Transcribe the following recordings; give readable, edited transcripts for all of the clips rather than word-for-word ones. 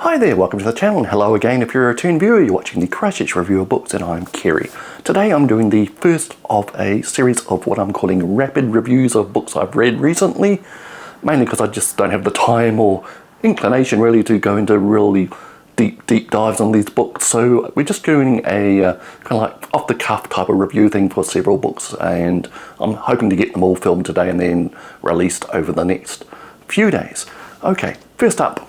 Hi there, welcome to the channel, and hello again if you're a return viewer. You're watching the Crash Review of Books, and I'm Kerry. Today I'm doing the first of a series of what I'm calling rapid reviews of books I've read recently, mainly because I just don't have the time or inclination really to go into really deep dives on these books. So we're just doing a kind of like off-the-cuff type of review thing for several books, and I'm hoping to get them all filmed today and then released over the next few days. Okay, first up,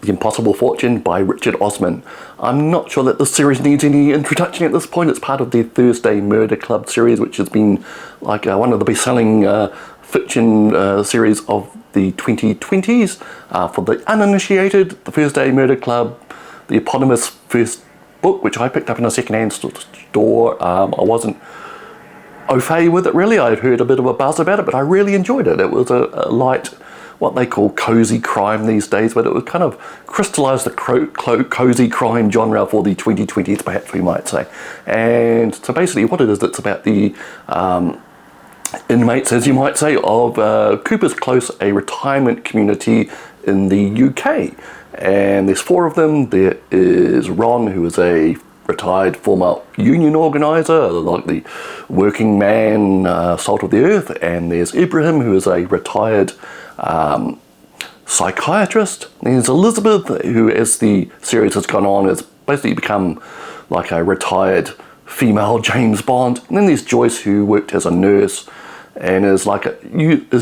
The Impossible Fortune by Richard Osman. I'm not sure that this series needs any introduction at this point. It's part of the Thursday Murder Club series, which has been like one of the best-selling fiction series of the 2020s. For the uninitiated, the Thursday Murder Club, the eponymous first book, which I picked up in a second-hand store. I wasn't au fait with it really. I'd heard a bit of a buzz about it, but I really enjoyed it. It was a light, what they call cozy crime these days, but it would kind of crystallize the cozy crime genre for the 2020s, perhaps we might say. And so basically what it is, it's about the inmates, as you might say, of Cooper's Close, a retirement community in the UK. And there's four of them. There is Ron, who is a retired former union organiser, like the working man, salt of the earth. And there's Ibrahim, who is a retired psychiatrist. There's Elizabeth, who, as the series has gone on, has basically become like a retired female James Bond. And then there's Joyce, who worked as a nurse and is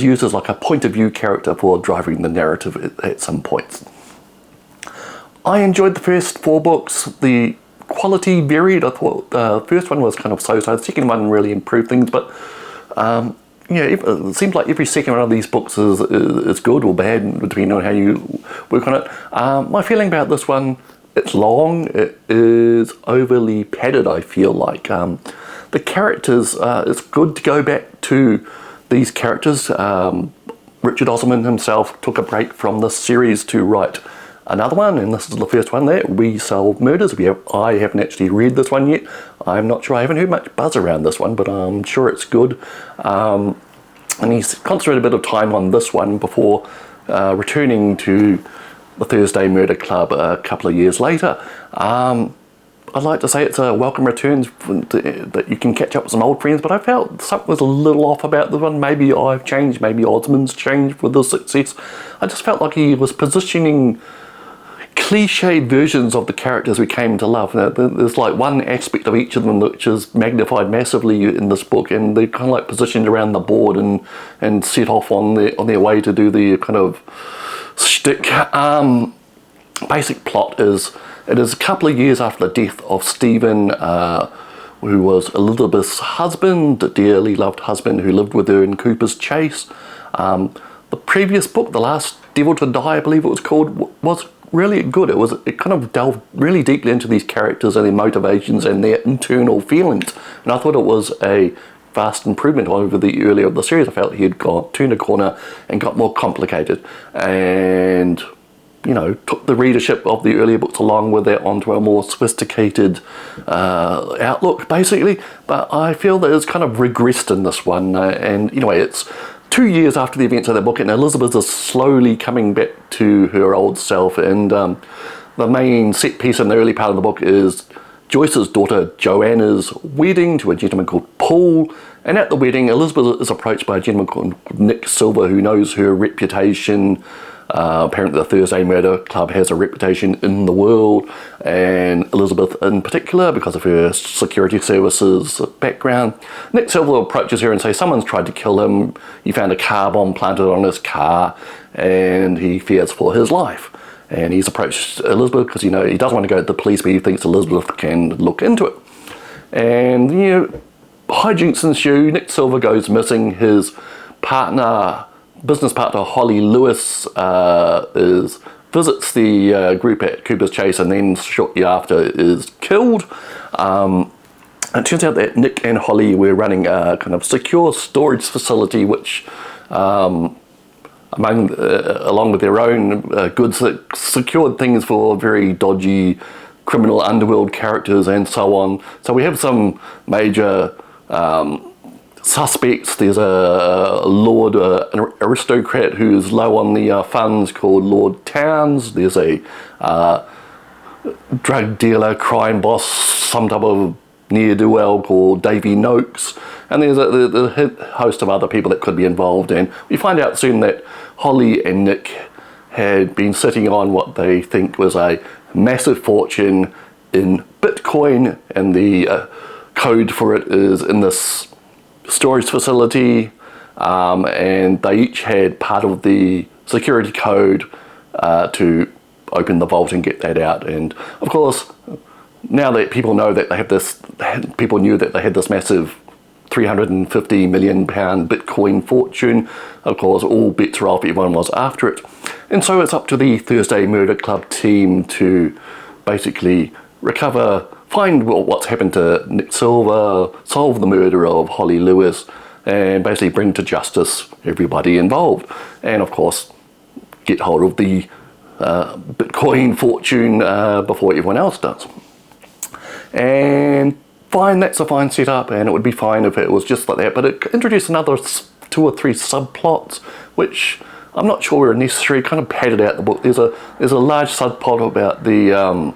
used as like a point of view character for driving the narrative at some points. I enjoyed the first four books. The quality varied. I thought the first one was kind of so-so. The second one really improved things, but yeah, it seems like every second one of these books is good or bad, depending on how you work on it. My feeling about this one, it's long, it is overly padded, I feel like. The characters, it's good to go back to these characters. Richard Osman himself took a break from this series to write another one, and this is the first one there, We Solve Murders. I haven't actually read this one yet. I'm not sure, I haven't heard much buzz around this one, but I'm sure it's good. And he's concentrated a bit of time on this one before returning to the Thursday Murder Club a couple of years later. I'd like to say it's a welcome return, that you can catch up with some old friends, but I felt something was a little off about this one. Maybe I've changed, maybe Osman's changed with the success. I just felt like he was positioning cliched versions of the characters we came to love. There's like one aspect of each of them which is magnified massively in this book, and they're kind of like positioned around the board and set off on their way to do the kind of shtick. Basic plot is, it is a couple of years after the death of Stephen, who was Elizabeth's husband, a dearly loved husband who lived with her in Cooper's Chase. The previous book, The Last Devil to Die, I believe it was called, was really good. It kind of delved really deeply into these characters and their motivations and their internal feelings, and I thought it was a vast improvement over the earlier of the series. I felt he had turned a corner and got more complicated, and you know, took the readership of the earlier books along with that onto a more sophisticated outlook, basically. But I feel that it's kind of regressed in this one, and anyway, it's 2 years after the events of that book, and Elizabeth is slowly coming back to her old self, and the main set piece in the early part of the book is Joyce's daughter Joanna's wedding to a gentleman called Paul, and at the wedding Elizabeth is approached by a gentleman called Nick Silver, who knows her reputation. Apparently the Thursday Murder Club has a reputation in the world, and Elizabeth in particular, because of her security services background. Nick Silver approaches her and says someone's tried to kill him. He found a car bomb planted on his car, and he fears for his life. And he's approached Elizabeth because, you know, he doesn't want to go to the police, but he thinks Elizabeth can look into it. And, you know, hijinks ensue. Nick Silver goes missing. His business partner Holly Lewis visits the group at Cooper's Chase, and then shortly after is killed. It turns out that Nick and Holly were running a kind of secure storage facility, which along with their own goods, that secured things for very dodgy criminal underworld characters and so on. So we have some major suspects. There's a lord, an aristocrat who's low on the funds called Lord Towns. There's a drug dealer, crime boss, some type of ne'er-do-well called Davy Noakes, and there's a host of other people that could be involved. And we find out soon that Holly and Nick had been sitting on what they think was a massive fortune in Bitcoin, and the code for it is in this storage facility, and they each had part of the security code to open the vault and get that out. And of course, now that people know that they have this, people knew that they had this massive £350 million Bitcoin fortune, of course all bets were off, everyone was after it. And so it's up to the Thursday Murder Club team to basically recover, find what's happened to Nick Silver, solve the murder of Holly Lewis, and basically bring to justice everybody involved. And of course, get hold of the Bitcoin fortune before everyone else does. And fine, that's a fine setup, and it would be fine if it was just like that, but it introduced another 2 or 3 subplots, which I'm not sure were necessary, kind of padded out the book. There's a large subplot about the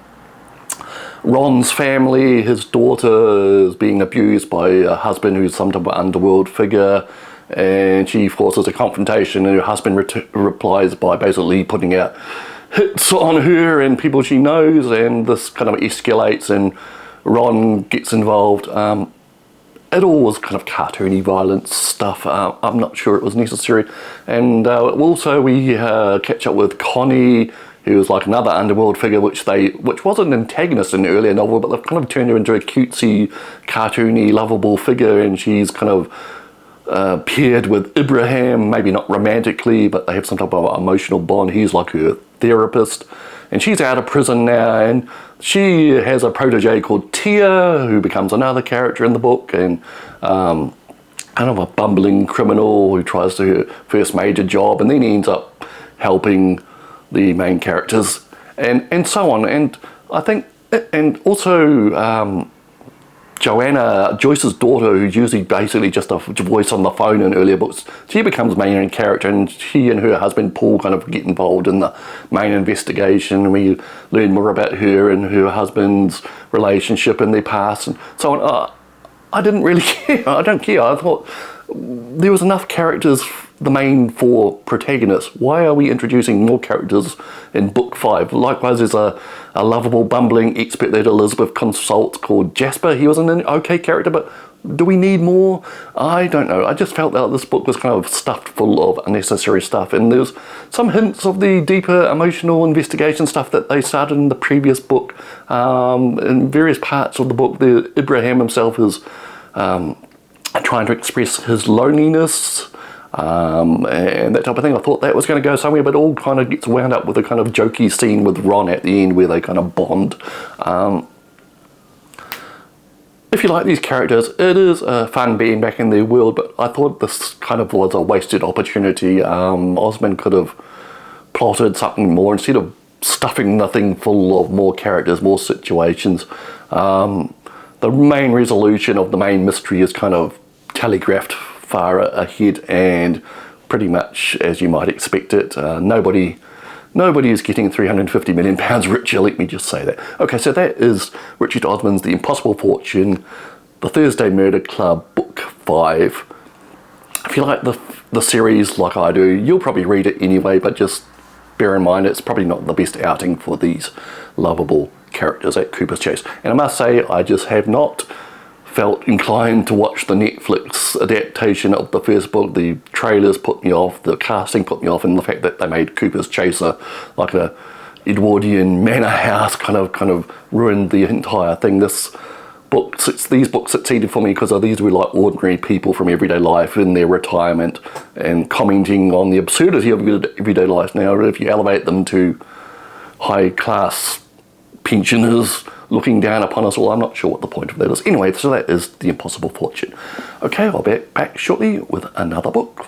Ron's family. His daughter is being abused by a husband who's some type of underworld figure, and she forces a confrontation, and her husband replies by basically putting out hits on her and people she knows, and this kind of escalates and Ron gets involved. It all was kind of cartoony violence stuff. I'm not sure it was necessary. And also we catch up with Connie, who was like another underworld figure, which was an antagonist in the earlier novel, but they've kind of turned her into a cutesy, cartoony, lovable figure, and she's kind of paired with Ibrahim, maybe not romantically, but they have some type of emotional bond. He's like her therapist, and she's out of prison now, and she has a protege called Tia, who becomes another character in the book, and kind of a bumbling criminal who tries to her first major job, and then he ends up helping the main characters, and so on. And I think, and also Joanna, Joyce's daughter, who's usually basically just a voice on the phone in earlier books, she becomes main character, and she and her husband Paul kind of get involved in the main investigation. We learn more about her and her husband's relationship in their past and so on. I didn't really care. I don't care. I thought there was enough characters, the main 4 protagonists. Why are we introducing more characters in book 5? Likewise, there's a lovable, bumbling expert that Elizabeth consults called Jasper. He was an okay character, but do we need more? I don't know. I just felt that this book was kind of stuffed full of unnecessary stuff, and there's some hints of the deeper emotional investigation stuff that they started in the previous book. In various parts of the book, Ibrahim himself is trying to express his loneliness, and that type of thing. I thought that was going to go somewhere, but it all kind of gets wound up with a kind of jokey scene with Ron at the end where they kind of bond. If you like these characters, it is fun being back in their world, but I thought this kind of was a wasted opportunity. Osman could have plotted something more instead of stuffing the thing full of more characters, more situations. The main resolution of the main mystery is kind of telegraphed far ahead, and pretty much as you might expect it. Nobody is getting £350 million richer, let me just say that. Okay, so that is Richard Osman's The Impossible Fortune, The Thursday Murder Club, Book 5. If you like the series like I do, you'll probably read it anyway, but just bear in mind it's probably not the best outing for these lovable characters at Cooper's Chase. And I must say, I just have not felt inclined to watch the Netflix adaptation of the first book. The trailers put me off, the casting put me off, and the fact that they made Cooper's Chase like a Edwardian manor house kind of ruined the entire thing. These books succeeded for me because these were like ordinary people from everyday life in their retirement and commenting on the absurdity of everyday life. Now, if you elevate them to high class pensioners looking down upon us all, I'm not sure what the point of that is. Anyway, so that is The Impossible Fortune. Okay, I'll be back shortly with another book.